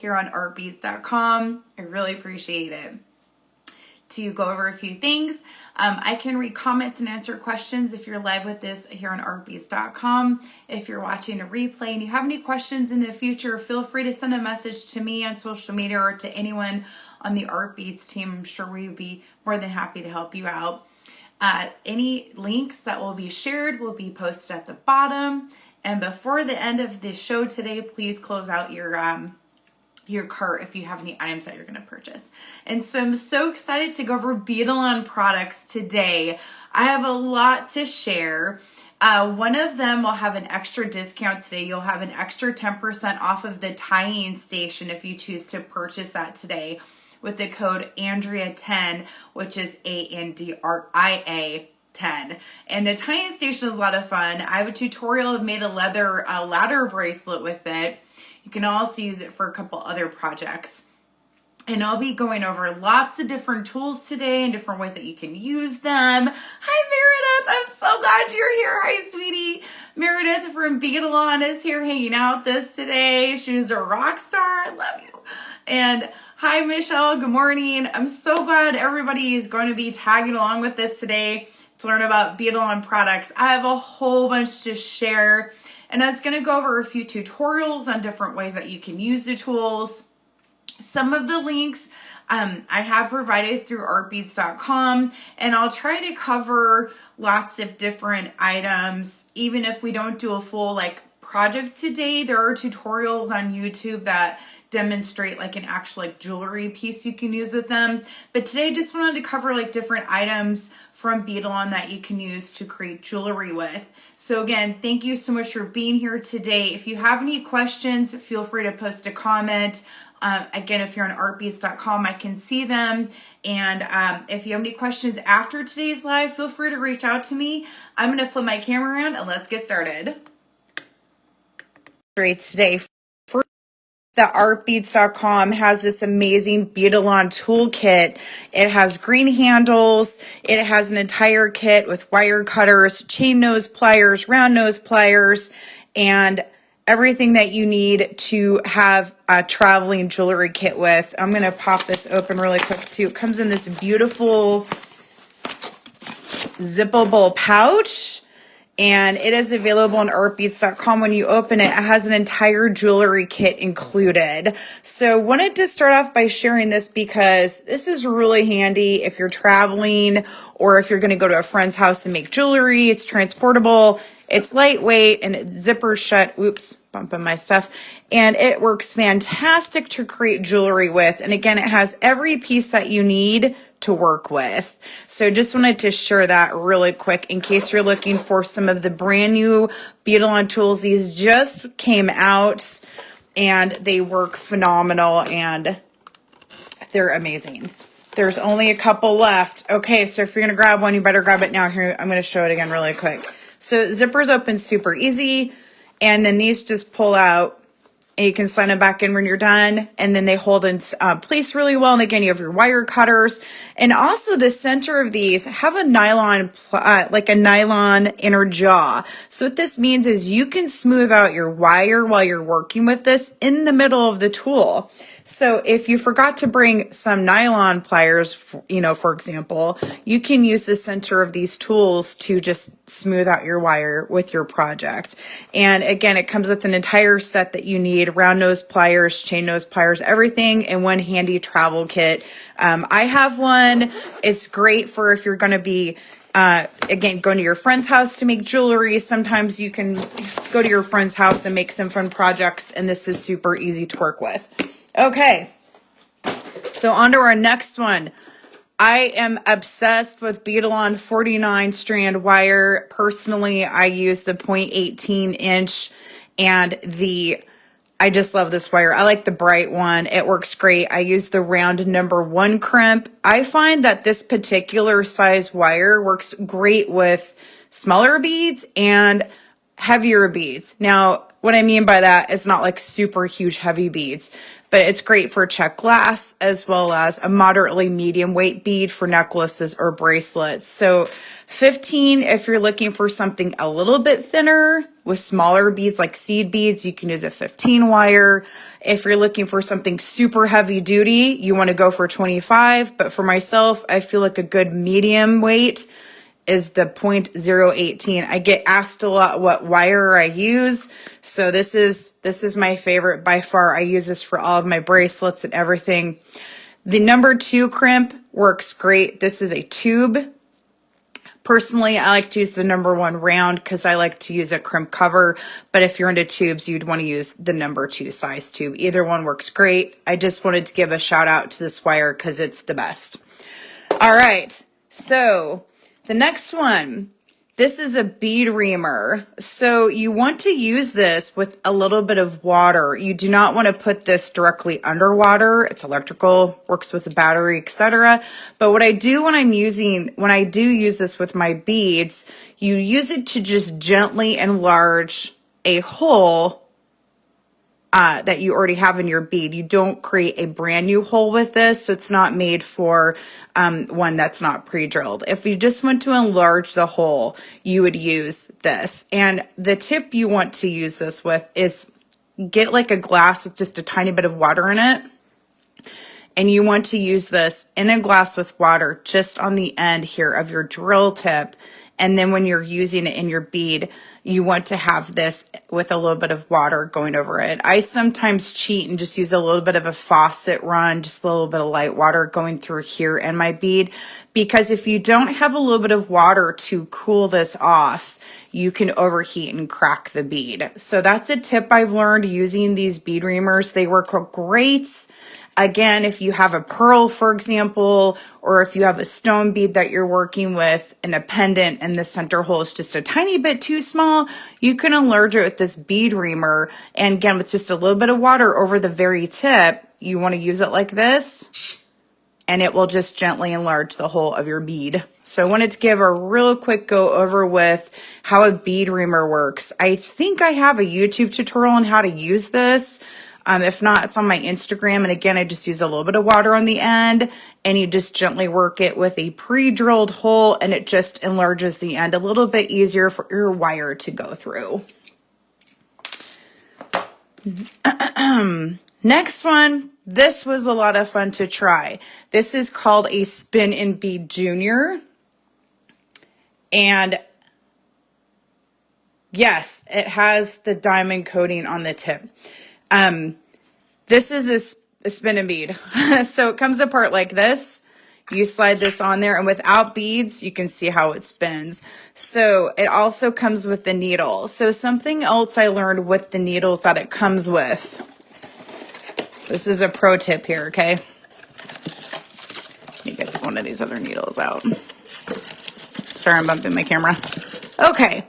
here on artbeads.com. I really appreciate it. To go over a few things, I can read comments and answer questions if you're live with this here on artbeads.com. If you're watching a replay and you have any questions in the future, feel free to send a message to me on social media or to anyone on the Artbeads team. I'm sure we would be more than happy to help you out. Any links that will be shared will be posted at the bottom. And before the end of the show today, please close out your cart if you have any items that you're going to purchase. And so I'm so excited to go over Beadalon products today. I have a lot to share. One of them will have an extra discount today. You'll have an extra 10% off of the tying station if you choose to purchase that today with the code Andria10, which is ANDRIA 10. And the tying station is a lot of fun. I have a tutorial of made a leather ladder bracelet with it. You can also use it for a couple other projects. And I'll be going over lots of different tools today and different ways that you can use them. Hi, Meredith. I'm so glad you're here. Hi, sweetie. Meredith from Beadalon is here hanging out with us today. She was a rock star. I love you. And hi, Michelle. Good morning. I'm so glad everybody is going to be tagging along with this today to learn about Beadalon products. I have a whole bunch to share. And I was going to go over a few tutorials on different ways that you can use the tools. Some of the links I have provided through artbeads.com, and I'll try to cover lots of different items. Even if we don't do a full project today, there are tutorials on YouTube that demonstrate an actual jewelry piece you can use with them. But today I just wanted to cover different items from Beadalon that you can use to create jewelry with. So again, thank you so much for being here today. If you have any questions, feel free to post a comment. Again, if you're on artbeads.com, I can see them. And if you have any questions after today's live, feel free to reach out to me. I'm going to flip my camera around and let's get started. Today, the artbeads.com has this amazing Beadalon toolkit. It has green handles. It has an entire kit with wire cutters, chain nose pliers, round nose pliers, and everything that you need to have a traveling jewelry kit with. I'm going to pop this open really quick too. It comes in this beautiful zippable pouch. And it is available on artbeads.com. When you open it, it has an entire jewelry kit included. So wanted to start off by sharing this because this is really handy if you're traveling or if you're going to go to a friend's house and make jewelry. It's transportable, it's lightweight, and it's zipper shut. Oops, bumping my stuff. And it works fantastic to create jewelry with. And again, it has every piece that you need to work with. So just wanted to share that really quick in case you're looking for some of the brand new Beadalon tools. These just came out and they work phenomenal and they're amazing. There's only a couple left. Okay, so if you're going to grab one, you better grab it now. Here, I'm going to show it again really quick. So zippers open super easy, and then these just pull out. And you can slide them back in when you're done, and then they hold in place really well. And again, you have your wire cutters, and also the center of these have a nylon, like a nylon inner jaw. So what this means is you can smooth out your wire while you're working with this in the middle of the tool. So if you forgot to bring some nylon pliers, for example, you can use the center of these tools to just smooth out your wire with your project. And again, it comes with an entire set that you need: round nose pliers, chain nose pliers, everything in one handy travel kit. I have one. It's great for if you're going to be again, going to your friend's house to make jewelry. Sometimes you can go to your friend's house and make some fun projects, and this is super easy to work with. Okay, so on to our next one. I am obsessed with Beadalon 49 strand wire. Personally, I use the 0.18 inch and I just love this wire. I like the bright one. It works great. I use the round number 1 crimp. I find that this particular size wire works great with smaller beads and heavier beads. Now, what I mean by that is not like super huge heavy beads, but it's great for check glass as well as a moderately medium weight bead for necklaces or bracelets. So 15 if you're looking for something a little bit thinner with smaller beads like seed beads, you can use a 15 wire. If you're looking for something super heavy duty, you want to go for 25, but for myself, I feel like a good medium weight is the 0.018. I get asked a lot what wire I use. So this is my favorite by far. I use this for all of my bracelets and everything. The number 2 crimp works great. This is a tube. Personally, I like to use the number 1 round because I like to use a crimp cover. But if you're into tubes, you'd want to use the number 2 size tube. Either one works great. I just wanted to give a shout out to this wire because it's the best. All right, so the next one, this is a bead reamer. So you want to use this with a little bit of water. You do not want to put this directly underwater. It's electrical, works with the battery, etc. But what I do when I do use this with my beads, you use it to just gently enlarge a hole that you already have in your bead. You don't create a brand new hole with this, so it's not made for one that's not pre-drilled. If you just want to enlarge the hole, you would use this. And the tip you want to use this with is get like a glass with just a tiny bit of water in it. And you want to use this in a glass with water just on the end here of your drill tip. And then when you're using it in your bead, you want to have this with a little bit of water going over it. I sometimes cheat and just use a little bit of a faucet run, just a little bit of light water going through here in my bead. Because if you don't have a little bit of water to cool this off, you can overheat and crack the bead. So that's a tip I've learned using these bead reamers. They work great. Again, if you have a pearl, for example, or if you have a stone bead that you're working with and a pendant and the center hole is just a tiny bit too small, you can enlarge it with this bead reamer. And again, with just a little bit of water over the very tip, you want to use it like this, and it will just gently enlarge the hole of your bead. So I wanted to give a real quick go over with how a bead reamer works. I think I have a YouTube tutorial on how to use this. If not, it's on my Instagram. And again, I just use a little bit of water on the end and you just gently work it with a pre-drilled hole and it just enlarges the end a little bit easier for your wire to go through. Next one, this was a lot of fun to try. This is called a Spin-n-bead Junior. And yes, it has the diamond coating on the tip. This is a spin-n-bead. So it comes apart like this. You slide this on there and without beads, you can see how it spins. So it also comes with the needle. So something else I learned with the needles that it comes with. This is a pro tip here, okay? Let me get one of these other needles out. Sorry, I'm bumping my camera. Okay,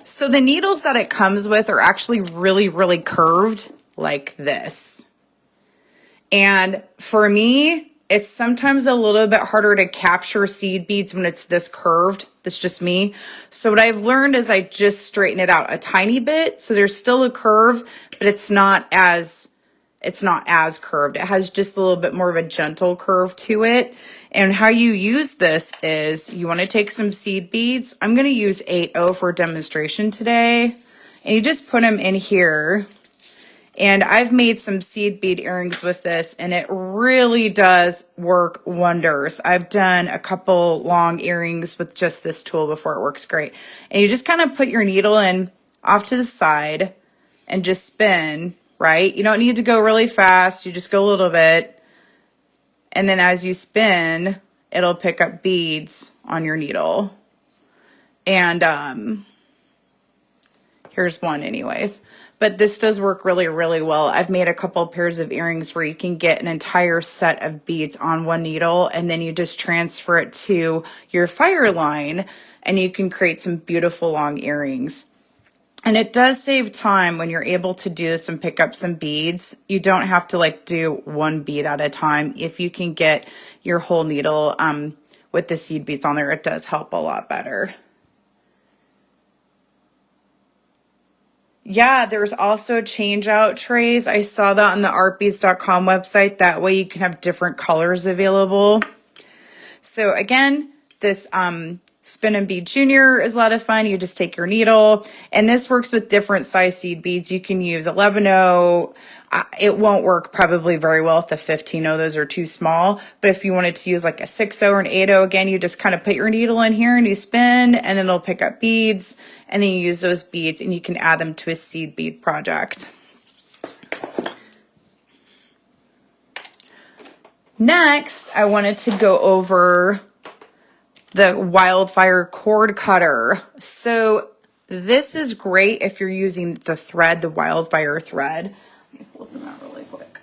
so the needles that it comes with are actually really, really curved like this. And for me, it's sometimes a little bit harder to capture seed beads when it's this curved. That's just me. So what I've learned is I just straighten it out a tiny bit. So there's still a curve, but it's not as curved. It has just a little bit more of a gentle curve to it. And how you use this is you want to take some seed beads. I'm going to use 8/0 for demonstration today. And you just put them in here. And I've made some seed bead earrings with this, and it really does work wonders. I've done a couple long earrings with just this tool before. It works great. And you just kind of put your needle in off to the side and just spin, right? You don't need to go really fast. You just go a little bit. And then as you spin, it'll pick up beads on your needle. And here's one anyways. But this does work really, really well. I've made a couple pairs of earrings where you can get an entire set of beads on one needle and then you just transfer it to your fire line and you can create some beautiful long earrings. And it does save time when you're able to do this and pick up some beads. You don't have to like do one bead at a time. If you can get your whole needle with the seed beads on there, it does help a lot better. Yeah, there's also change out trays. I saw that on the artbeads.com website. That way you can have different colors available. So again, this Spin-n-bead Junior is a lot of fun. You just take your needle, and this works with different size seed beads. You can use 11-0. It won't work probably very well with the 15-0. Those are too small. But if you wanted to use like a 6-0 or an 8-0, again, you just kind of put your needle in here and you spin, and then it'll pick up beads, and then you use those beads and you can add them to a seed bead project. Next, I wanted to go over the Wildfire cord cutter. So this is great if you're using the thread, the Wildfire thread. Let me pull some out really quick.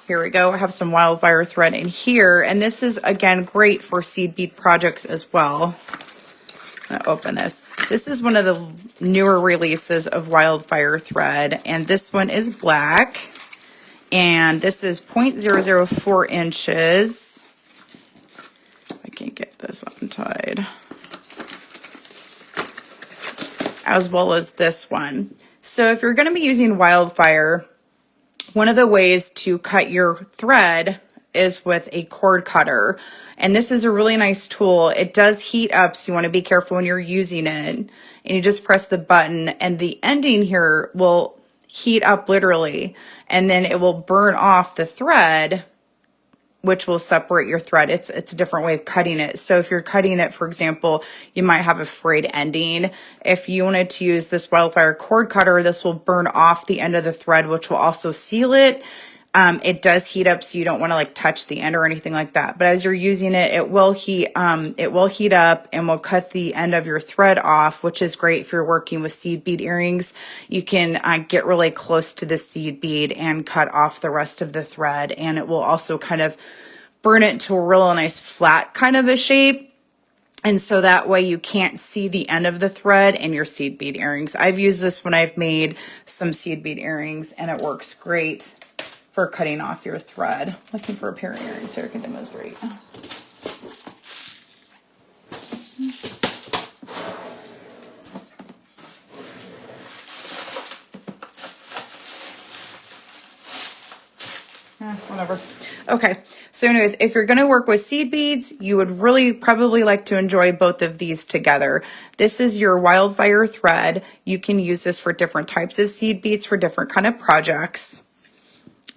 Here we go. I have some Wildfire thread in here, and this is again great for seed bead projects as well. I'm gonna open this. This is one of the newer releases of Wildfire thread, and this one is black, and this is 0.004 inches. I can't get this untied. As well as this one. So if you're going to be using Wildfire, one of the ways to cut your thread is with a cord cutter. And this is a really nice tool. It does heat up, so you want to be careful when you're using it. And you just press the button, and the ending here will heat up literally, and then it will burn off the thread, which will separate your thread. It's a different way of cutting it. So if you're cutting it, for example, you might have a frayed ending. If you wanted to use this Wildfire cord cutter, this will burn off the end of the thread, which will also seal it. It does heat up, so you don't want to like touch the end or anything like that. But as you're using it, it will heat up and will cut the end of your thread off, which is great if you're working with seed bead earrings. You can get really close to the seed bead and cut off the rest of the thread, and it will also kind of burn it to a real nice flat kind of a shape. And so that way you can't see the end of the thread in your seed bead earrings. I've used this when I've made some seed bead earrings, and it works great for cutting off your thread. Looking for a pair of earrings here I can demonstrate. Whatever. Okay, so anyways, if you're going to work with seed beads, you would really probably like to enjoy both of these together. This is your Wildfire thread. You can use this for different types of seed beads for different kind of projects.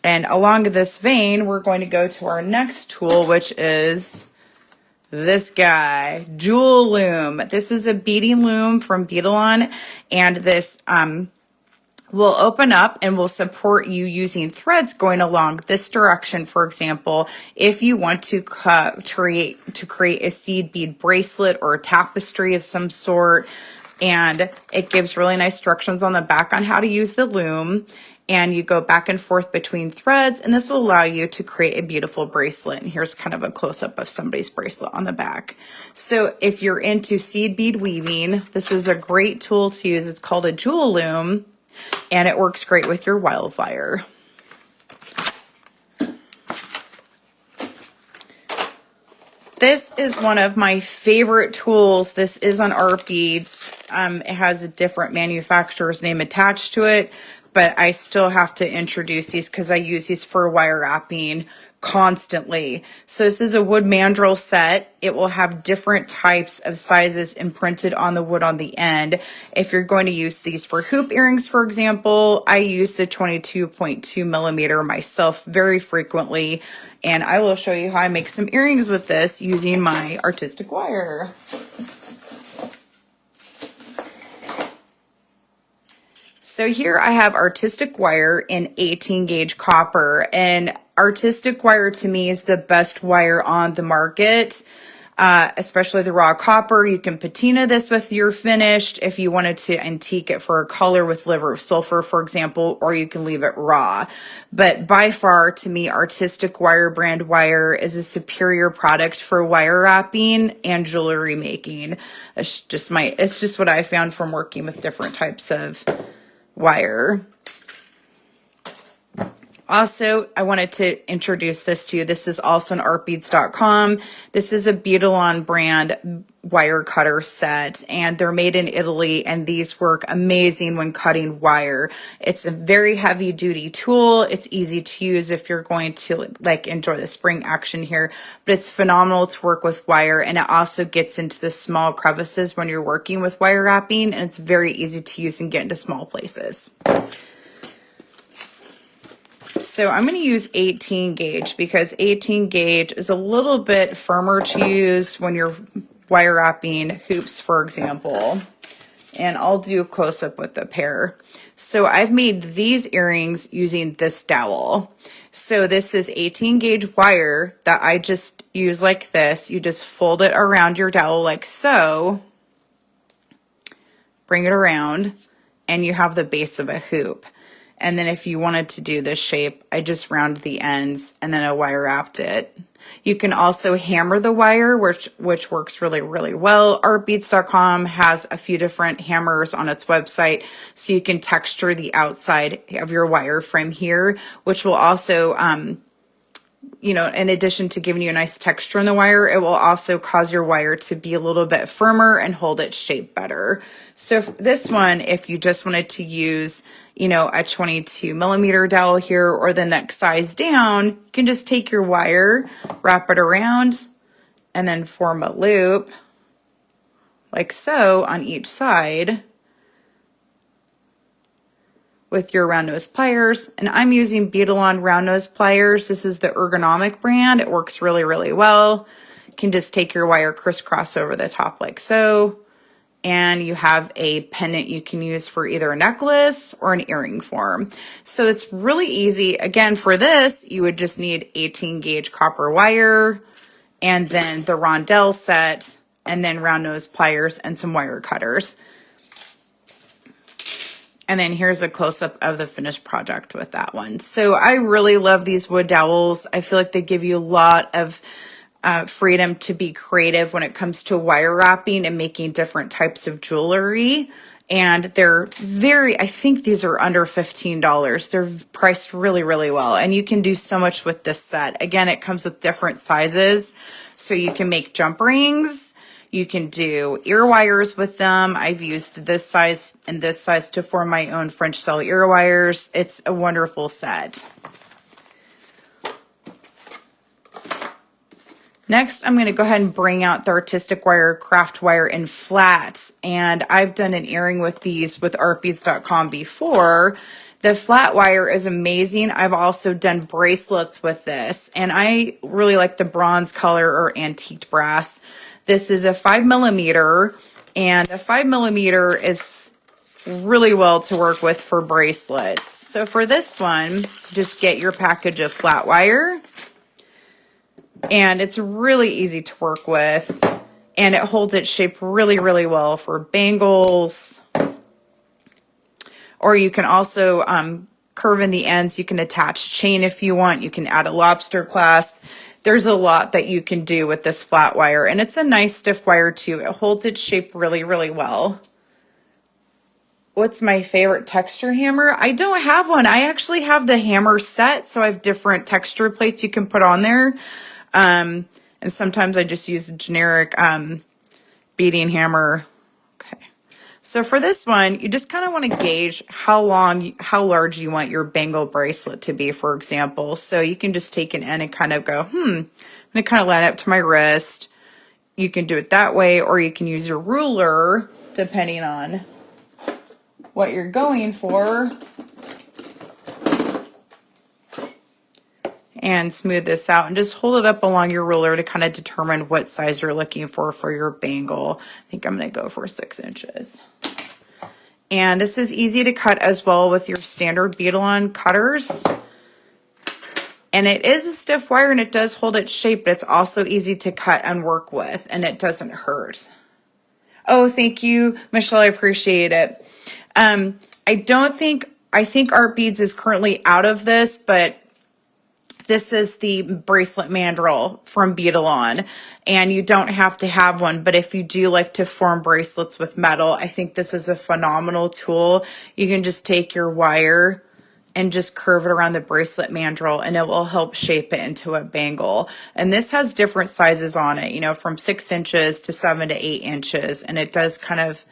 And along this vein, we're going to go to our next tool, which is this guy, Jewel Loom. This is a beading loom from Beadalon, and this will open up and will support you using threads going along this direction. For example, if you want to create a seed bead bracelet or a tapestry of some sort, and it gives really nice instructions on the back on how to use the loom. And you go back and forth between threads, and this will allow you to create a beautiful bracelet. And here's kind of a close-up of somebody's bracelet on the back. So if you're into seed bead weaving, this is a great tool to use. It's called a Jewel Loom, and it works great with your Wildfire. This is one of my favorite tools. This is on Art Beads. It has a different manufacturer's name attached to it, but I still have to introduce these because I use these for wire wrapping constantly. So this is a wood mandrel set. It will have different types of sizes imprinted on the wood on the end. If you're going to use these for hoop earrings, for example, I use the 22.2 millimeter myself very frequently, and I will show you how I make some earrings with this using my artistic wire. So here I have artistic wire in 18 gauge copper, and artistic wire to me is the best wire on the market, especially the raw copper. You can patina this with your finished if you wanted to antique it for a color with liver of sulfur, for example, or you can leave it raw. But by far, to me, artistic wire brand wire is a superior product for wire wrapping and jewelry making. It's just what I found from working with different types of wire. Also, I wanted to introduce this to you. This is also on artbeads.com. This is a Beadalon brand wire cutter set, and they're made in Italy, and these work amazing when cutting wire. It's a very heavy duty tool. It's easy to use if you're going to like enjoy the spring action here, but it's phenomenal to work with wire, and it also gets into the small crevices when you're working with wire wrapping, and it's very easy to use and get into small places. So I'm going to use 18 gauge because 18 gauge is a little bit firmer to use when you're wire wrapping hoops, for example. And I'll do a close-up with the pair. So I've made these earrings using this dowel. So this is 18 gauge wire that I just use like this. You just fold it around your dowel like so. Bring it around, and you have the base of a hoop. And then if you wanted to do this shape, I just rounded the ends and then I wire wrapped it. You can also hammer the wire, which works really, really well. Artbeads.com has a few different hammers on its website, so you can texture the outside of your wire frame here, which will also, you know, in addition to giving you a nice texture in the wire, it will also cause your wire to be a little bit firmer and hold its shape better. So this one, if you just wanted to use, you know, a 22mm dowel here or the next size down, you can just take your wire, wrap it around, and then form a loop like so on each side with your round nose pliers. And I'm using Beadalon round nose pliers. This is the ergonomic brand. It works really, really well. You can just take your wire crisscross over the top like so. And you have a pendant you can use for either a necklace or an earring form. So it's really easy. Again, for this, you would just need 18 gauge copper wire and then the rondelle set and then round nose pliers and some wire cutters. And then here's a close-up of the finished project with that one. So I really love these wood dowels. I feel like they give you a lot of freedom to be creative when it comes to wire wrapping and making different types of jewelry. And they're I think these are under $15. They're priced really, really well. And you can do so much with this set. Again, it comes with different sizes. So you can make jump rings. You can do ear wires with them. I've used this size and this size to form my own French style ear wires. It's a wonderful set. Next, I'm going to go ahead and bring out the artistic wire, craft wire in flats. And I've done an earring with these with artbeads.com before. The flat wire is amazing. I've also done bracelets with this. And I really like the bronze color or antiqued brass. This is a 5mm, and a 5mm is really well to work with for bracelets. So for this one, just get your package of flat wire. And it's really easy to work with, and it holds its shape really, really well for bangles. Or you can also curve in the ends. You can attach chain if you want. You can add a lobster clasp. There's a lot that you can do with this flat wire, and it's a nice stiff wire too. It holds its shape really, really well. What's my favorite texture hammer? I don't have one. I actually have the hammer set, so I have different texture plates you can put on there. And sometimes I just use a generic beading hammer. Okay. So for this one, you just kind of want to gauge how large you want your bangle bracelet to be, for example. So you can just take an end and kind of go, I'm going to kind of line up to my wrist. You can do it that way, or you can use your ruler, depending on what you're going for. And smooth this out and just hold it up along your ruler to kind of determine what size you're looking for your bangle. I think I'm going to go for 6 inches. And this is easy to cut as well with your standard Beadalon cutters. And it is a stiff wire and it does hold its shape, but it's also easy to cut and work with, and it doesn't hurt. Oh, thank you, Michelle. I appreciate it. I think Art Beads is currently out of this, but this is the bracelet mandrel from Beadalon, and you don't have to have one, but if you do like to form bracelets with metal, I think this is a phenomenal tool. You can just take your wire and just curve it around the bracelet mandrel, and it will help shape it into a bangle. And this has different sizes on it, you know, from 6 inches to 7 to 8 inches. And it does kind of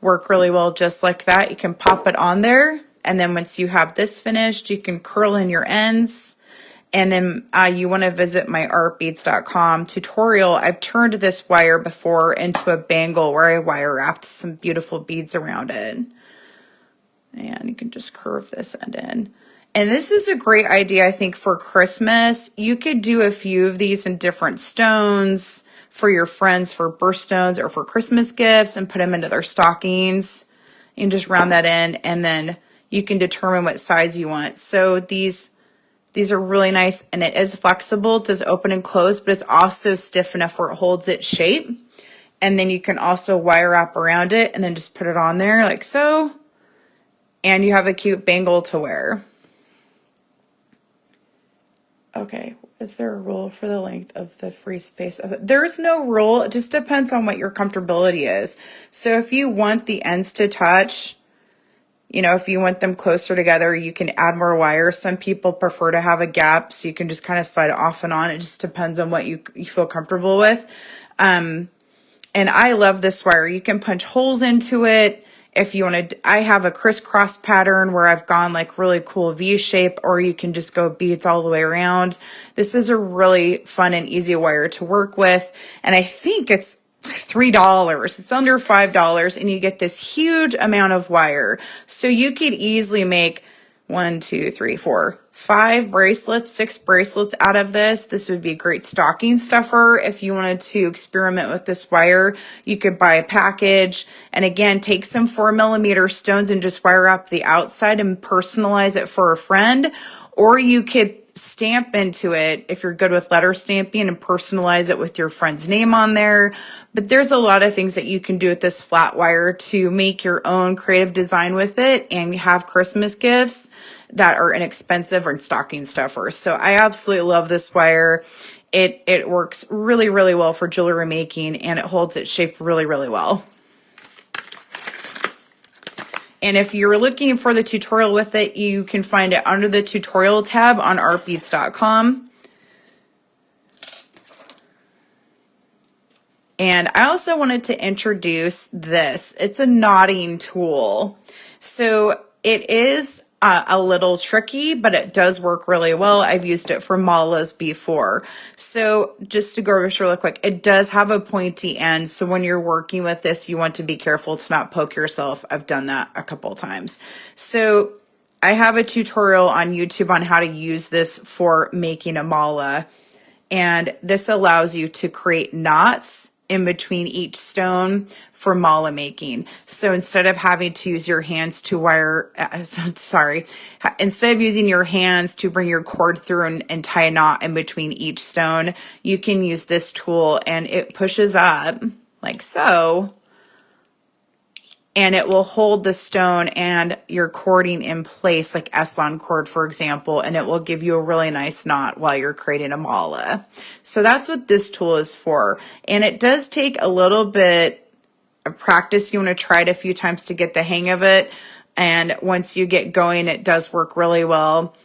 work really well just like that. You can pop it on there. And then once you have this finished, you can curl in your ends. And then you want to visit my artbeads.com tutorial. I've turned this wire before into a bangle where I wire wrapped some beautiful beads around it. And you can just curve this end in. And this is a great idea, I think, for Christmas. You could do a few of these in different stones for your friends for birthstones or for Christmas gifts and put them into their stockings. And just round that in, and then you can determine what size you want. So these are really nice, and it is flexible. It does open and close, but it's also stiff enough where it holds its shape. And then you can also wire wrap around it and then just put it on there like so. And you have a cute bangle to wear. Okay, is there a rule for the length of the free space of it? There's no rule. It just depends on what your comfortability is. So if you want the ends to touch, you know, if you want them closer together, you can add more wire. Some people prefer to have a gap, so you can just kind of slide it off and on. It just depends on what you feel comfortable with. And I love this wire. You can punch holes into it. If you want to, I have a crisscross pattern where I've gone like really cool V shape, or you can just go beads all the way around. This is a really fun and easy wire to work with. And I think it's $3. It's under $5, and you get this huge amount of wire. So you could easily make 1, 2, 3, 4, 5 bracelets, 6 bracelets out of this. This would be a great stocking stuffer. If you wanted to experiment with this wire, you could buy a package. And again, take some 4mm stones and just wire up the outside and personalize it for a friend. Or you could stamp into it if you're good with letter stamping and personalize it with your friend's name on there. But there's a lot of things that you can do with this flat wire to make your own creative design with it and have Christmas gifts that are inexpensive or stocking stuffers. So I absolutely love this wire. It works really, really well for jewelry making, and it holds its shape really, really well. And if you're looking for the tutorial with it, you can find it under the tutorial tab on artbeads.com. And I also wanted to introduce this. It's a knotting tool. So it is a little tricky, but it does work really well. I've used it for malas before. So just to go over this really quick, it does have a pointy end. So when you're working with this, you want to be careful to not poke yourself. I've done that a couple times. So I have a tutorial on YouTube on how to use this for making a mala. And this allows you to create knots in between each stone for mala making. So instead of having to use your hands to wire, instead of using your hands to bring your cord through and tie a knot in between each stone, you can use this tool, and it pushes up like so, and it will hold the stone and your cording in place, like Eslon cord, for example, and it will give you a really nice knot while you're creating a mala. So that's what this tool is for. And it does take a little bit of practice. You want to try it a few times to get the hang of it. And once you get going, it does work really well.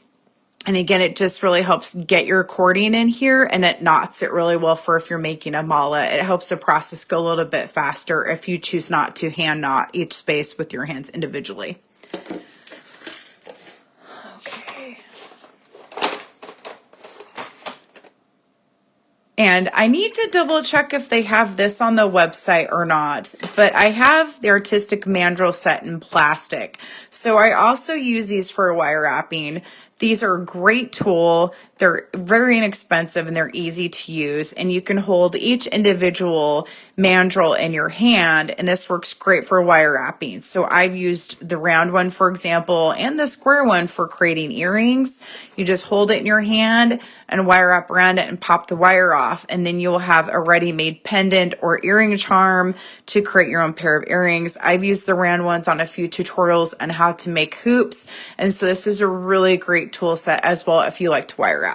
And again, it just really helps get your cording in here, and it knots it really well for if you're making a mala. It helps the process go a little bit faster if you choose not to hand knot each space with your hands individually. Okay. And I need to double check if they have this on the website or not, but I have the artistic mandrel set in plastic. So I also use these for wire wrapping. These are a great tool. They're very inexpensive and they're easy to use, and you can hold each individual mandrel in your hand, and this works great for wire wrapping. So I've used the round one, for example, and the square one for creating earrings. You just hold it in your hand and wire wrap around it and pop the wire off, and then you'll have a ready-made pendant or earring charm to create your own pair of earrings. I've used the round ones on a few tutorials on how to make hoops, and so this is a really great tool set as well if you like to wire wrap.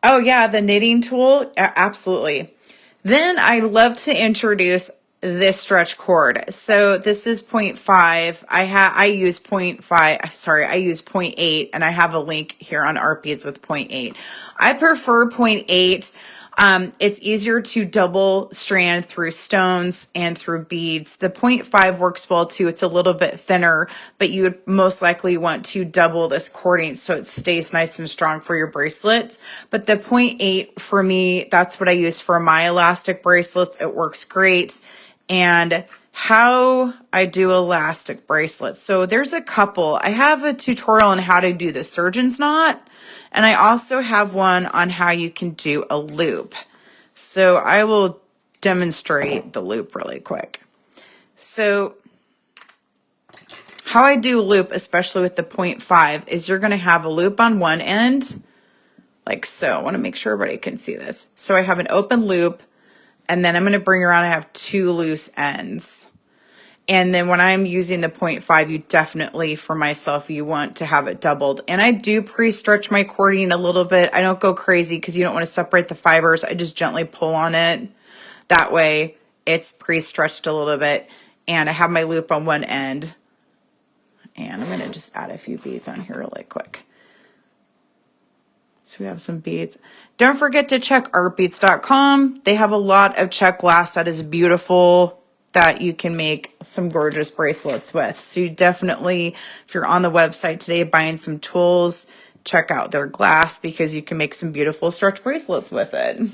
Oh yeah, the knitting tool, absolutely. Then I love to introduce this stretch cord. So this is 0.5. I use 0.5, sorry, I use 0.8, and I have a link here on Art Beads with 0.8. I prefer 0.8. It's easier to double strand through stones and through beads. The 0.5 works well too. It's a little bit thinner, but you would most likely want to double this cording so it stays nice and strong for your bracelets. But the 0.8 for me, that's what I use for my elastic bracelets. It works great. And how I do elastic bracelets. So there's a couple. I have a tutorial on how to do the surgeon's knot. And I also have one on how you can do a loop. So I will demonstrate the loop really quick. So how I do a loop, especially with the 0.5, is you're going to have a loop on one end, like so. I want to make sure everybody can see this. So I have an open loop, and then I'm going to bring around, I have two loose ends. And then when I'm using the 0.5, you definitely, for myself, you want to have it doubled. And I do pre-stretch my cording a little bit. I don't go crazy because you don't want to separate the fibers. I just gently pull on it. That way it's pre-stretched a little bit. And I have my loop on one end. And I'm going to just add a few beads on here really quick. So we have some beads. Don't forget to check artbeads.com. They have a lot of check glass that is beautiful, that you can make some gorgeous bracelets with. So you definitely, if you're on the website today buying some tools, check out their glass because you can make some beautiful stretch bracelets with it.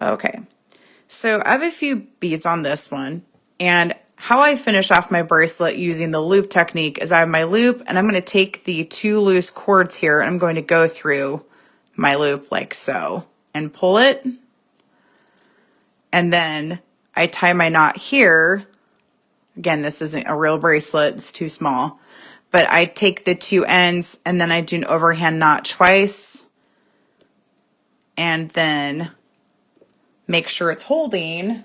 Okay, so I have a few beads on this one, and how I finish off my bracelet using the loop technique is I have my loop, and I'm going to take the two loose cords here, and I'm going to go through my loop like so and pull it, and then I tie my knot here. Again, this isn't a real bracelet, it's too small, but I take the two ends and then I do an overhand knot twice, and then make sure it's holding.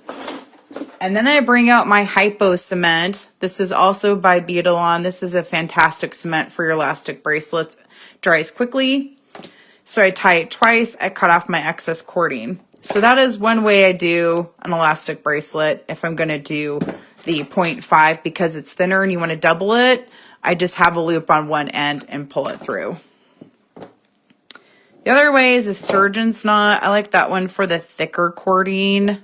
And then I bring out my hypo cement. This is also by Beadalon. This is a fantastic cement for your elastic bracelets. Dries quickly. So I tie it twice. I cut off my excess cording. So that is one way I do an elastic bracelet. If I'm going to do the 0.5 because it's thinner and you want to double it, I just have a loop on one end and pull it through. The other way is a surgeon's knot. I like that one for the thicker cording. Get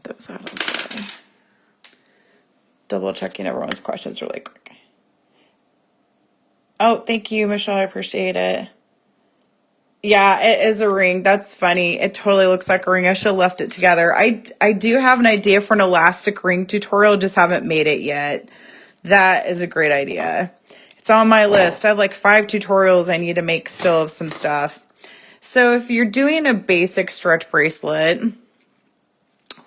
those out of the way. Double checking everyone's questions really quick. Oh, thank you, Michelle. I appreciate it. Yeah, it is a ring. That's funny. It totally looks like a ring. I should have left it together. I do have an idea for an elastic ring tutorial, just haven't made it yet. That is a great idea. It's on my list. I have like 5 tutorials I need to make still of some stuff. So if you're doing a basic stretch bracelet,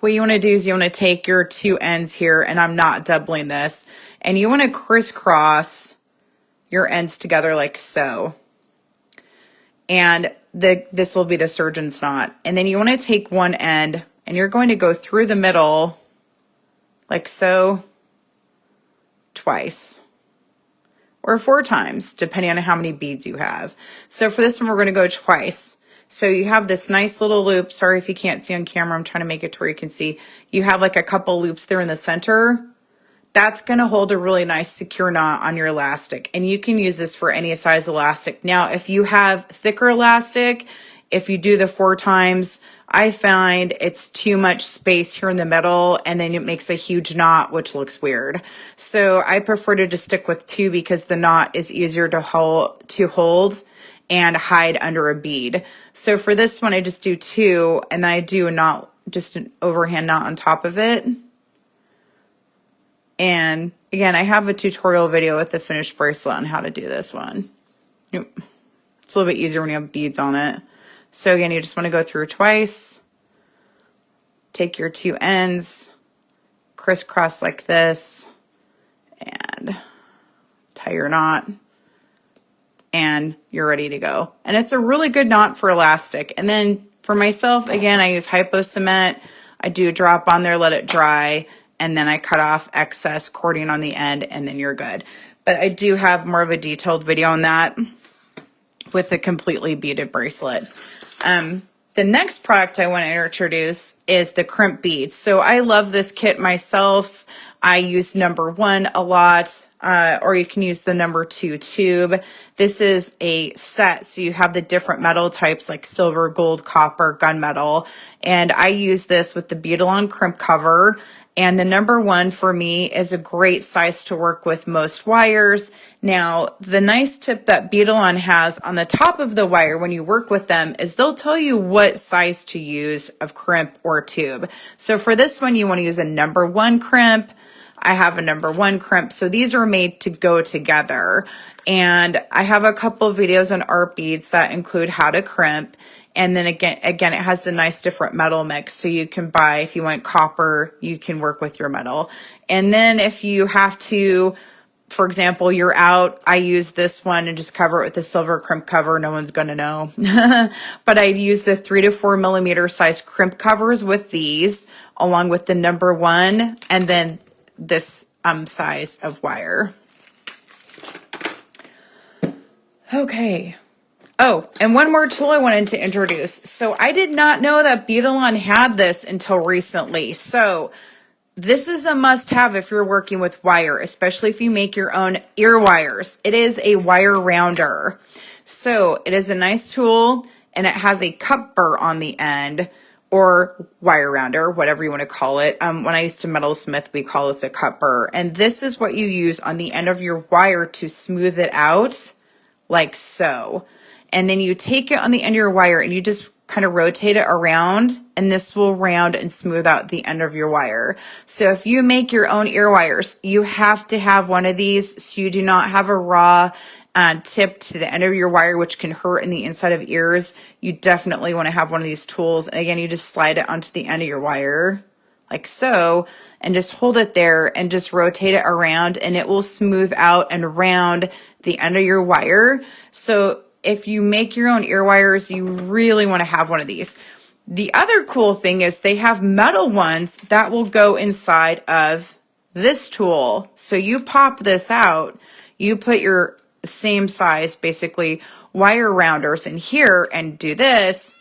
what you want to do is you want to take your two ends here, and I'm not doubling this, and you want to crisscross your ends together like so. And this will be the surgeon's knot. And then you want to take one end and you're going to go through the middle like so twice or 4 times, depending on how many beads you have. So for this one, we're going to go twice. So you have this nice little loop. Sorry if you can't see on camera. I'm trying to make it to where you can see. You have like a couple loops there in the center. That's going to hold a really nice secure knot on your elastic, and you can use this for any size elastic. Now, if you have thicker elastic, if you do the 4 times, I find it's too much space here in the middle, and then it makes a huge knot, which looks weird. So I prefer to just stick with 2 because the knot is easier to hold and hide under a bead. So for this one, I just do 2, and then I do a knot, just an overhand knot on top of it. And again, I have a tutorial video with the finished bracelet on how to do this one. It's a little bit easier when you have beads on it. So again, you just want to go through twice, take your 2 ends, crisscross like this, and tie your knot, and you're ready to go. And it's a really good knot for elastic. And then for myself, again, I use hypo cement. I do a drop on there, let it dry, and then I cut off excess cording on the end, and then you're good. But I do have more of a detailed video on that. with a completely beaded bracelet. The next product I want to introduce is the Crimp beads. So I love this kit myself. I use number 1 a lot, or you can use the number 2 tube. This is a set, so you have the different metal types like silver, gold, copper, gunmetal, and I use this with the Beadalon crimp cover. And the number 1 for me is a great size to work with most wires. Now, the nice tip that Beadalon has on the top of the wire when you work with them is they'll tell you what size to use of crimp or tube. So for this one, you want to use a number 1 crimp. I have a number 1 crimp. So these are made to go together. And I have a couple of videos on art beads that include how to crimp. And then again, it has the nice different metal mix. So you can buy, if you want copper, you can work with your metal. And then if you have to, for example, you're out, I use this one and just cover it with a silver crimp cover. No one's going to know. But I'd use the 3 to 4 millimeter size crimp covers with these, along with the number 1, and then this size of wire. Okay. Oh, and one more tool I wanted to introduce. So I did not know that Beadalon had this until recently. So this is a must-have if you're working with wire, especially if you make your own ear wires. It is a wire rounder. So it is a nice tool, and it has a cup burr on the end, or wire rounder, whatever you want to call it. When I used to metalsmith, we call this a cup burr. And this is what you use on the end of your wire to smooth it out, like so. And then you take it on the end of your wire and you just kind of rotate it around, and this will round and smooth out the end of your wire. So if you make your own ear wires, you have to have one of these so you do not have a raw tip to the end of your wire, which can hurt in the inside of ears. You definitely want to have one of these tools. And again, you just slide it onto the end of your wire like so, and just hold it there and just rotate it around, and it will smooth out and round the end of your wire. So if you make your own ear wires, you really want to have one of these. The other cool thing is they have metal ones that will go inside of this tool. So you pop this out, you put your same size, basically, wire rounders in here and do this,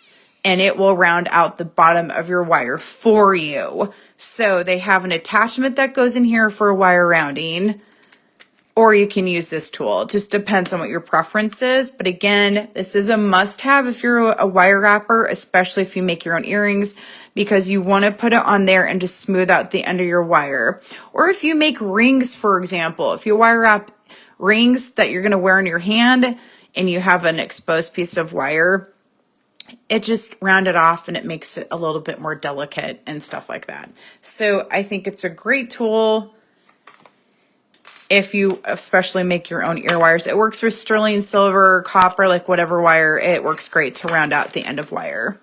and it will round out the bottom of your wire for you. So they have an attachment that goes in here for wire rounding, or you can use this tool. It just depends on what your preference is. But again, this is a must-have if you're a wire wrapper, especially if you make your own earrings, because you want to put it on there and just smooth out the end of your wire. Or if you make rings, for example, if you wire wrap rings that you're going to wear in your hand and you have an exposed piece of wire, it just rounded off and it makes it a little bit more delicate and stuff like that. So I think it's a great tool if you especially make your own ear wires. It works for sterling silver, copper, like whatever wire. It works great to round out the end of wire.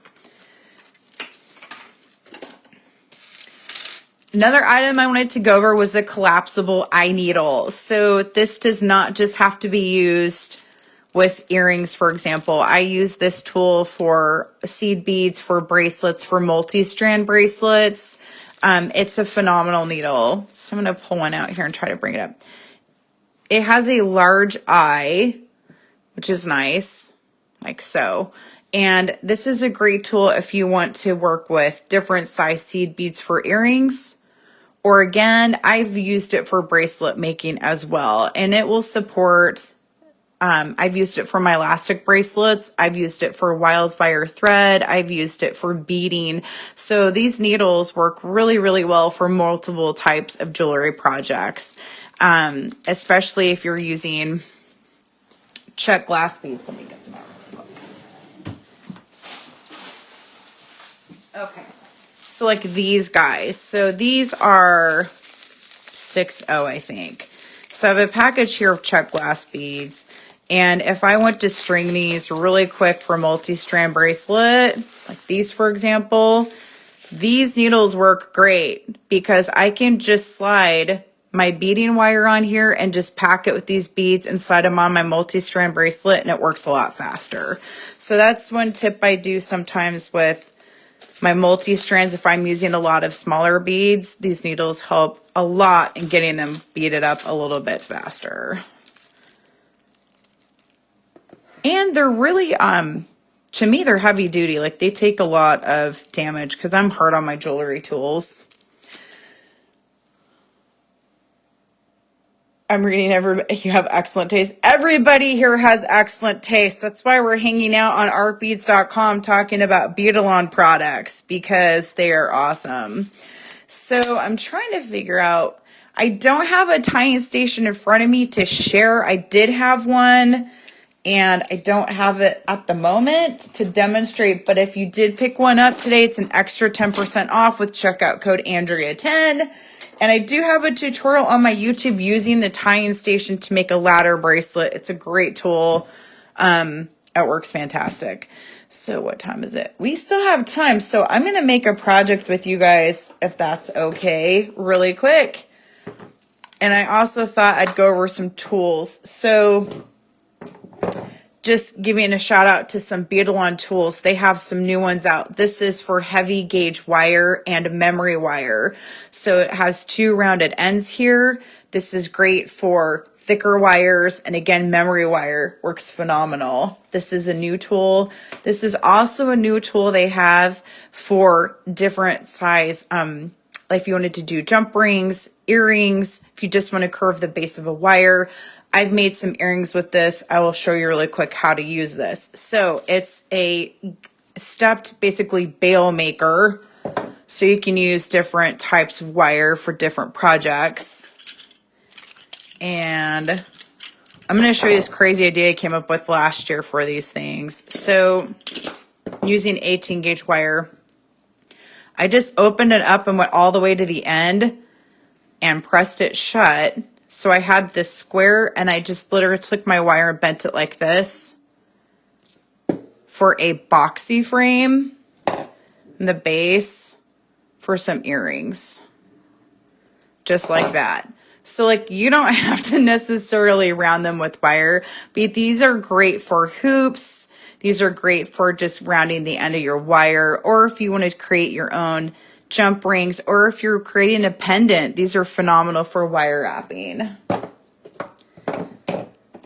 Another item I wanted to go over was the collapsible eye needle. So this does not just have to be used with earrings, for example. I use this tool for seed beads, for bracelets, for multi-strand bracelets. It's a phenomenal needle. So I'm going to pull one out here and try to bring it up. It has a large eye, which is nice, like so. And this is a great tool if you want to work with different size seed beads for earrings. Or again, I've used it for bracelet making as well. And it will support, I've used it for my elastic bracelets. I've used it for Wildfire thread. I've used it for beading. So these needles work really, really well for multiple types of jewelry projects, especially if you're using check glass beads. Let me get some out real quick. Okay. So like these guys. So these are 6.0, I think. So I have a package here of check glass beads. And if I want to string these really quick for multi-strand bracelet, like these, for example, these needles work great because I can just slide my beading wire on here and just pack it with these beads and slide them on my multi-strand bracelet, and it works a lot faster. So that's one tip I do sometimes with my multi-strands. If I'm using a lot of smaller beads, these needles help a lot in getting them beaded up a little bit faster. And they're really, to me, they're heavy duty. Like, they take a lot of damage because I'm hard on my jewelry tools. I'm reading everybody. You have excellent taste. Everybody here has excellent taste. That's why we're hanging out on artbeads.com talking about Beadalon products, because they are awesome. So I'm trying to figure out, I don't have a tying station in front of me to share. I did have one, and I don't have it at the moment to demonstrate, but if you did pick one up today, it's an extra 10% off with checkout code Andria10. And I do have a tutorial on my YouTube using the tying station to make a ladder bracelet. It's a great tool. It works fantastic. So what time is it? We still have time. So I'm going to make a project with you guys, if that's okay, really quick. And I also thought I'd go over some tools. So just giving a shout out to some Beadalon tools. They have some new ones out. This is for heavy gauge wire and memory wire. So it has two rounded ends here. This is great for thicker wires. And again, memory wire works phenomenal. This is a new tool. This is also a new tool they have for different size, like if you wanted to do jump rings, earrings, if you just want to curve the base of a wire. I've made some earrings with this. I will show you really quick how to use this. So it's a stepped, basically, bail maker. So you can use different types of wire for different projects. And I'm going to show you this crazy idea I came up with last year for these things. So using 18 gauge wire, I just opened it up and went all the way to the end and pressed it shut. So I had this square, and I just literally took my wire and bent it like this for a boxy frame and the base for some earrings, just like that. So like, you don't have to necessarily round them with wire, but these are great for hoops. These are great for just rounding the end of your wire, or if you want to create your own jump rings, or if you're creating a pendant, these are phenomenal for wire wrapping.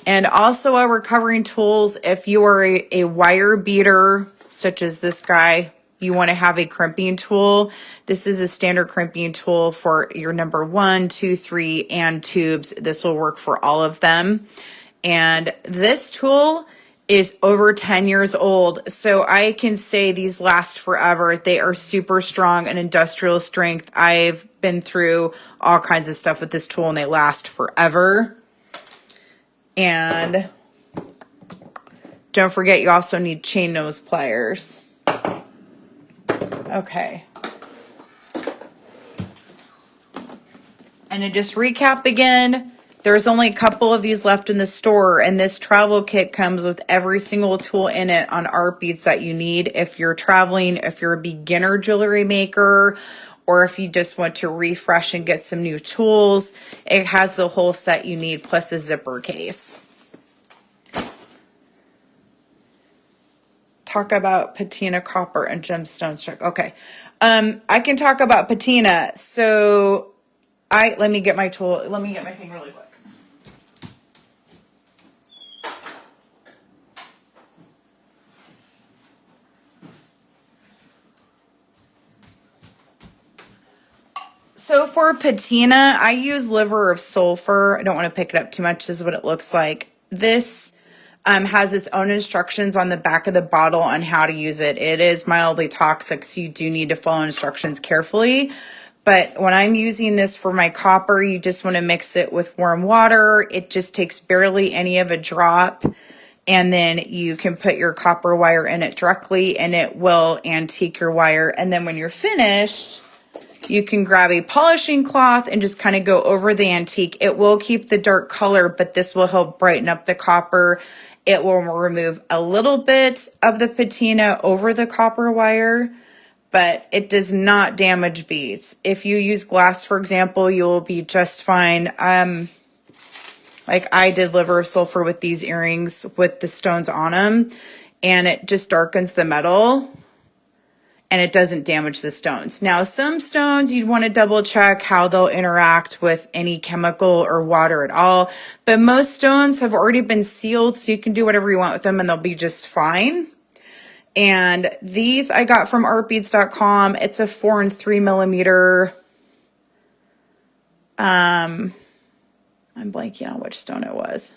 And also our recovering tools, if you are a wire beater, such as this guy, you want to have a crimping tool. This is a standard crimping tool for your number 1, 2, 3, and tubes. This will work for all of them. And this tool is over 10 years old, so I can say these last forever. They are super strong and industrial strength. I've been through all kinds of stuff with this tool, and they last forever. And don't forget, you also need chain nose pliers. Okay. And to just recap again, there's only a couple of these left in the store, and this travel kit comes with every single tool in it on art beads that you need if you're traveling, if you're a beginner jewelry maker, or if you just want to refresh and get some new tools. It has the whole set you need, plus a zipper case. Talk about patina, copper, and gemstone strike. Okay. I can talk about patina. So let me get my tool. Let me get my thing really quick. So for patina, I use liver of sulfur. I don't want to pick it up too much. This is what it looks like. This has its own instructions on the back of the bottle on how to use it. It is mildly toxic, so you do need to follow instructions carefully. But when I'm using this for my copper, you just want to mix it with warm water. It just takes barely any of a drop. And then you can put your copper wire in it directly, and it will antique your wire. And then when you're finished, you can grab a polishing cloth and just kind of go over the antique. It will keep the dark color, but this will help brighten up the copper. It will remove a little bit of the patina over the copper wire, but it does not damage beads. If you use glass, for example, you'll be just fine. Like I did liver of sulfur with these earrings with the stones on them, and it just darkens the metal. and it doesn't damage the stones. Now, some stones you'd want to double check how they'll interact with any chemical or water at all, but most stones have already been sealed, so you can do whatever you want with them and they'll be just fine. And these I got from artbeads.com. It's a 4 3 millimeter. I'm blanking on which stone it was.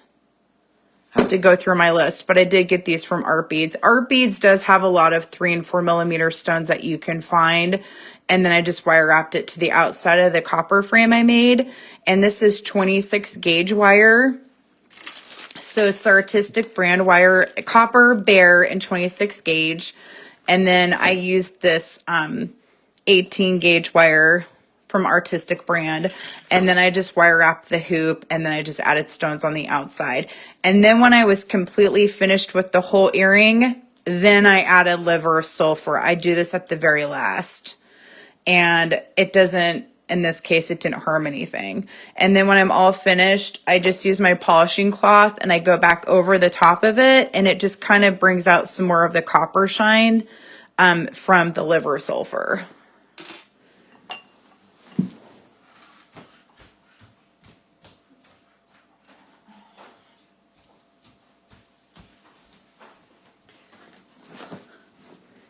I have to go through my list, but I did get these from Artbeads. Artbeads does have a lot of 3 and 4 millimeter stones that you can find. And then I just wire wrapped it to the outside of the copper frame I made. And this is 26 gauge wire. So it's the Artistic brand wire, copper, bare, and 26 gauge. And then I used this 18 gauge wire from Artistic brand. And then I just wire wrapped the hoop, and then I just added stones on the outside. And then when I was completely finished with the whole earring, then I added liver of sulfur. I do this at the very last. And it doesn't, in this case, it didn't harm anything. And then when I'm all finished, I just use my polishing cloth and I go back over the top of it, and it just kind of brings out some more of the copper shine from the liver sulfur.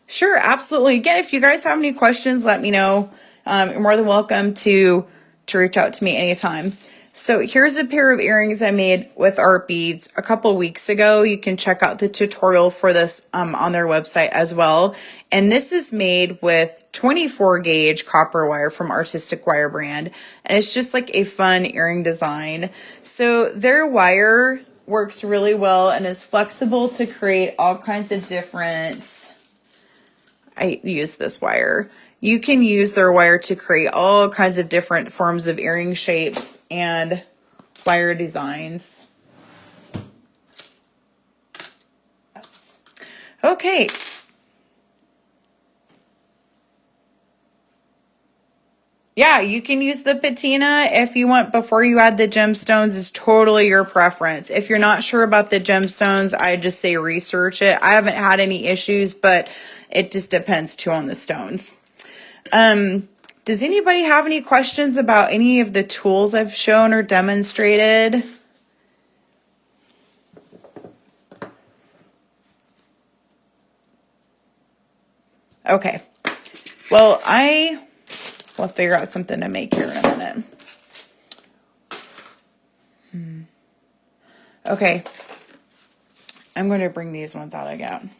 Sure, absolutely. Again, if you guys have any questions, let me know. You're more than welcome to reach out to me anytime. So here's a pair of earrings I made with Art Beads a couple weeks ago. You can check out the tutorial for this on their website as well. And this is made with 24 gauge copper wire from Artistic Wire brand. And it's just like a fun earring design. So their wire works really well and is flexible to create all kinds of different... I use this wire. You can use their wire to create all kinds of different forms of earring shapes and wire designs. Yes. Okay. Yeah, you can use the patina if you want before you add the gemstones. Is totally your preference. If you're not sure about the gemstones, I just say research it. I haven't had any issues, but it just depends too on the stones. Does anybody have any questions about any of the tools I've shown or demonstrated? Okay. Well, we'll figure out something to make here in a minute. Okay. I'm going to bring these ones out again.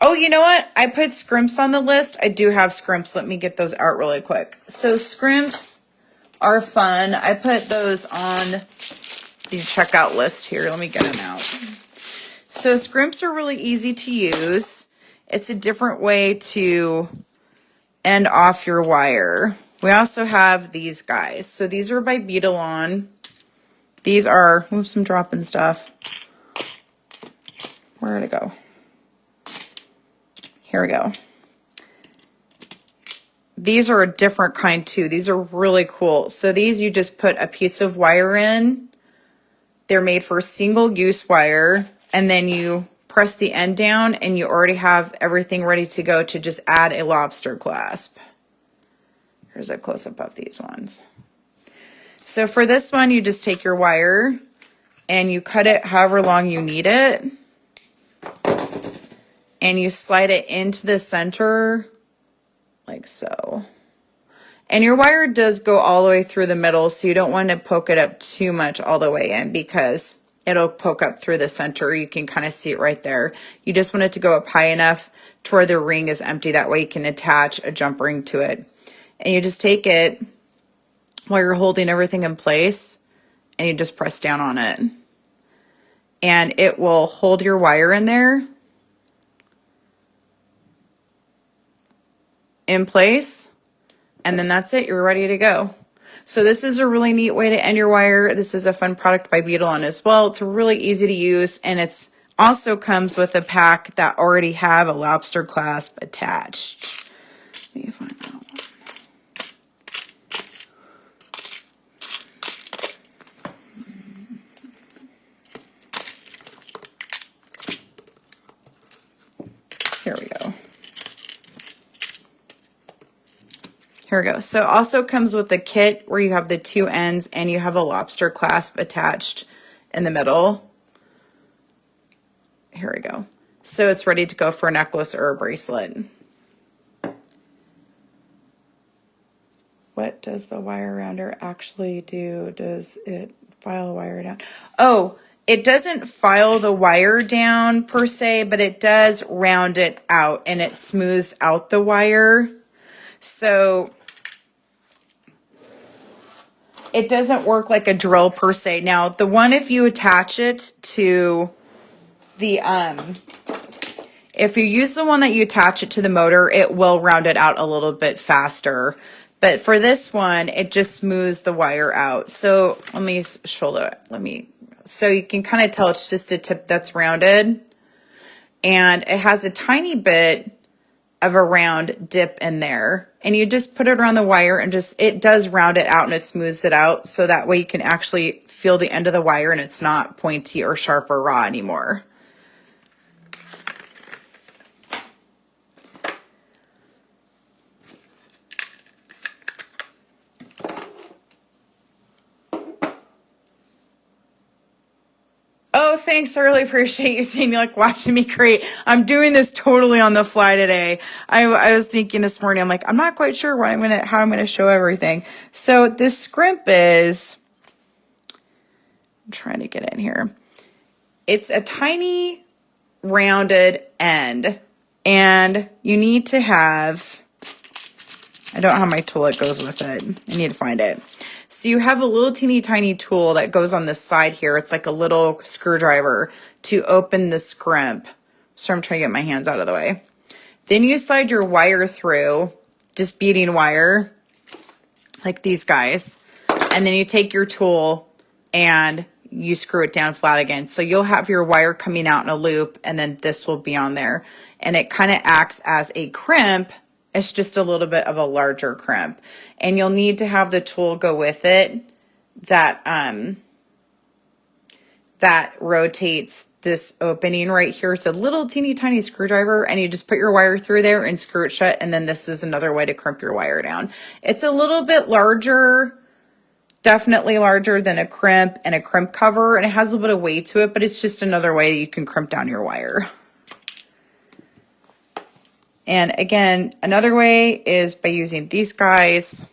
Oh, you know what? I put scrimps on the list. I do have scrimps. Let me get those out really quick. So scrimps are fun. I put those on the checkout list here. Let me get them out. So scrimps are really easy to use. It's a different way to end off your wire. We also have these guys. So these are by Beadalon. These are, oops, I'm dropping stuff. Where did it go? Here we go. These are a different kind too. These are really cool. So these you just put a piece of wire in. They're made for single use wire, and then you press the end down and you already have everything ready to go to just add a lobster clasp. Here's a close-up of these ones. So for this one, you just take your wire and you cut it however long you need it. And you slide it into the center like so. And your wire does go all the way through the middle, so you don't want to poke it up too much all the way in because it'll poke up through the center. You can kind of see it right there. You just want it to go up high enough to where the ring is empty. That way you can attach a jump ring to it. And you just take it while you're holding everything in place and you just press down on it. And it will hold your wire in there in place, and then that's it. You're ready to go. So this is a really neat way to end your wire. This is a fun product by Beadalon as well. It's really easy to use, and it's also comes with a pack that already have a lobster clasp attached. Let me find that one. Here we go. Here we go. So it also comes with a kit where you have the two ends and you have a lobster clasp attached in the middle. Here we go. So it's ready to go for a necklace or a bracelet. What does the wire rounder actually do? Does it file the wire down? Oh, it doesn't file the wire down per se, but it does round it out and it smooths out the wire. So it doesn't work like a drill per se. Now, the one, if you attach it to the, if you use the one that you attach it to the motor, it will round it out a little bit faster. But for this one, it just smooths the wire out. So let me shoulder it. So you can kind of tell it's just a tip that's rounded. And it has a tiny bit of a round dip in there. And you just put it around the wire and it does round it out and it smooths it out. So that way you can actually feel the end of the wire and it's not pointy or sharp or raw anymore. Oh, thanks. I really appreciate you saying you like watching me create. I'm doing this totally on the fly today. I was thinking this morning, I'm like, I'm not quite sure how I'm gonna show everything. So this scrimp is, I'm trying to get in here. It's a tiny rounded end, and you need to have, I don't have my tool that goes with it. I need to find it. So you have a little teeny tiny tool that goes on this side here. It's like a little screwdriver to open the scrimp. So I'm trying to get my hands out of the way. Then you slide your wire through, just beading wire, like these guys. And then you take your tool and you screw it down flat again. So you'll have your wire coming out in a loop, and then this will be on there. And it kind of acts as a crimp. It's just a little bit of a larger crimp, and you'll need to have the tool go with it that that rotates this opening right here. It's a little teeny tiny screwdriver, and you just put your wire through there and screw it shut, and then this is another way to crimp your wire down. It's a little bit larger, definitely larger than a crimp and a crimp cover, and it has a little bit of weight to it, but it's just another way that you can crimp down your wire. And again, another way is by using these guys,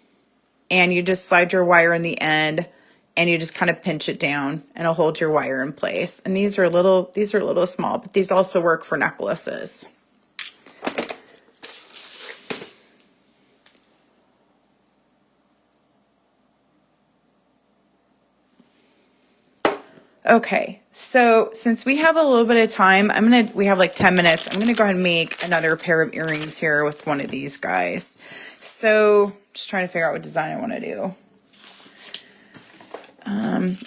and you just slide your wire in the end and you just kind of pinch it down and it'll hold your wire in place. And these are a little small, but these also work for necklaces. Okay, so since we have a little bit of time, we have like 10 minutes. I'm gonna go ahead and make another pair of earrings here with one of these guys. So just trying to figure out what design I want to do.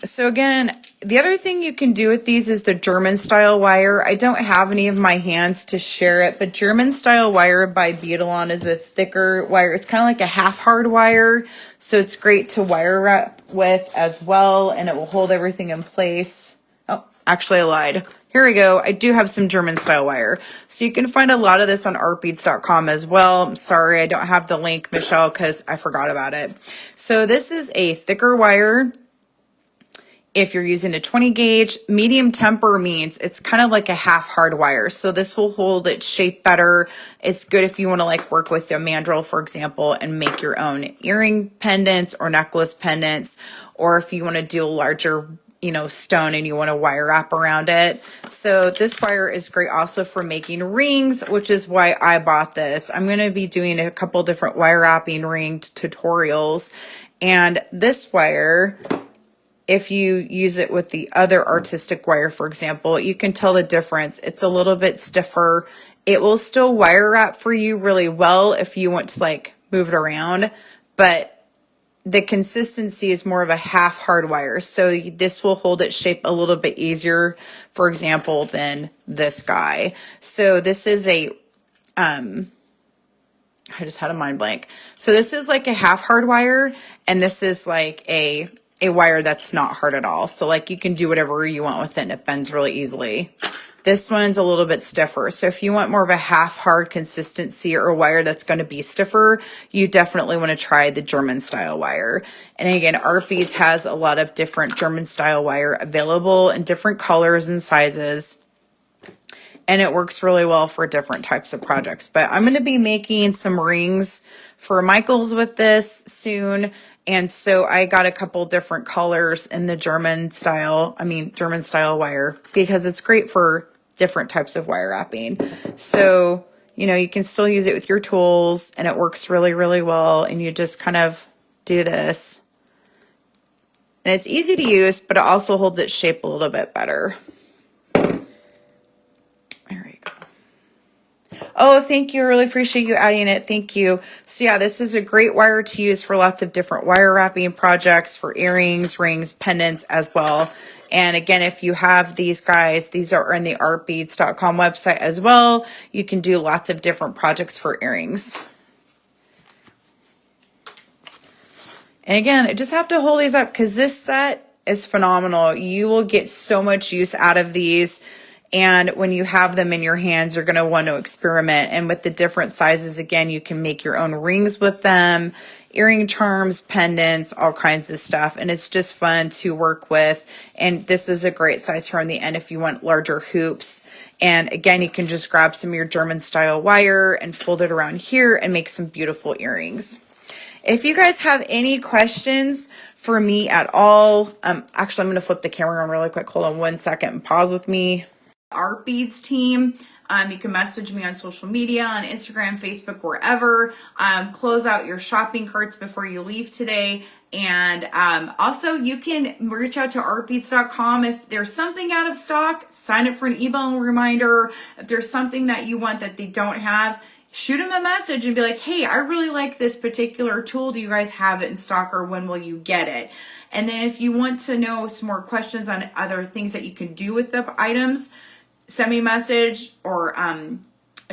So again, the other thing you can do with these is the German style wire. I don't have any of my hands to share it, but German style wire by Beadalon is a thicker wire. It's kind of like a half hard wire, so it's great to wire wrap with as well, and it will hold everything in place. Oh, actually I lied. Here we go. I do have some German style wire. So you can find a lot of this on artbeads.com as well. I'm sorry I don't have the link, Michelle, because I forgot about it. So this is a thicker wire. If you're using a 20 gauge, medium temper means it's kind of like a half hard wire. So this will hold its shape better. It's good if you want to like work with a mandrel, for example, and make your own earring pendants or necklace pendants, or if you want to do a larger, stone and you want to wire wrap around it. So this wire is great also for making rings, which is why I bought this. I'm going to be doing a couple different wire wrapping ring tutorials, and this wire, if you use it with the other artistic wire, for example, you can tell the difference. It's a little bit stiffer. It will still wire wrap for you really well if you want to like move it around, but the consistency is more of a half hard wire. So this will hold its shape a little bit easier, for example, than this guy. So this is a, I just had a mind blank. So this is like a half hard wire, and this is like a wire that's not hard at all. So like you can do whatever you want with it and it bends really easily. This one's a little bit stiffer. So if you want more of a half hard consistency or a wire that's going to be stiffer, you definitely want to try the German style wire. And again, Art Beads has a lot of different German style wire available in different colors and sizes. And it works really well for different types of projects. But I'm going to be making some rings for Michael's with this soon. And so I got a couple different colors in the German style wire, because it's great for different types of wire wrapping. So, you know, you can still use it with your tools and it works really, really well. And you just kind of do this. And it's easy to use, but it also holds its shape a little bit better. Oh, thank you. I really appreciate you adding it. Thank you. So yeah, this is a great wire to use for lots of different wire wrapping projects, for earrings, rings, pendants as well. And again, if you have these guys, these are on the artbeads.com website as well. You can do lots of different projects for earrings. And again, I just have to hold these up because this set is phenomenal. You will get so much use out of these. And when you have them in your hands, you're going to want to experiment. And with the different sizes, again, you can make your own rings with them, earring charms, pendants, all kinds of stuff. And it's just fun to work with. And this is a great size here on the end if you want larger hoops. And again, you can just grab some of your German style wire and fold it around here and make some beautiful earrings. If you guys have any questions for me at all, actually, I'm going to flip the camera on really quick. Hold on 1 second and pause with me. Art Beads team. You can message me on social media, on Instagram, Facebook, wherever. Close out your shopping carts before you leave today. And also, you can reach out to artbeads.com. If there's something out of stock, sign up for an email reminder. If there's something that you want that they don't have, shoot them a message and be like, hey, I really like this particular tool. Do you guys have it in stock, or when will you get it? And then if you want to know some more questions on other things that you can do with the items, send me a message or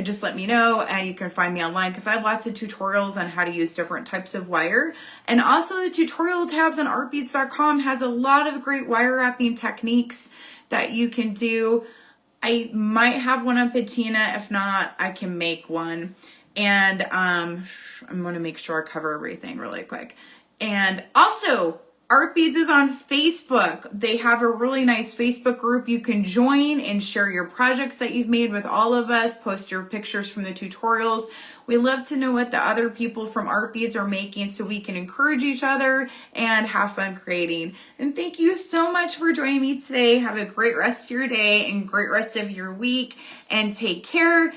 just let me know. And you can find me online because I have lots of tutorials on how to use different types of wire. And also the tutorial tabs on artbeads.com has a lot of great wire wrapping techniques that you can do. I might have one on Patina. If not, I can make one. And I'm going to make sure I cover everything really quick. And also, Art Beads is on Facebook. They have a really nice Facebook group you can join and share your projects that you've made with all of us. Post your pictures from the tutorials. We love to know what the other people from Art Beads are making so we can encourage each other and have fun creating. And thank you so much for joining me today. Have a great rest of your day and great rest of your week, and take care.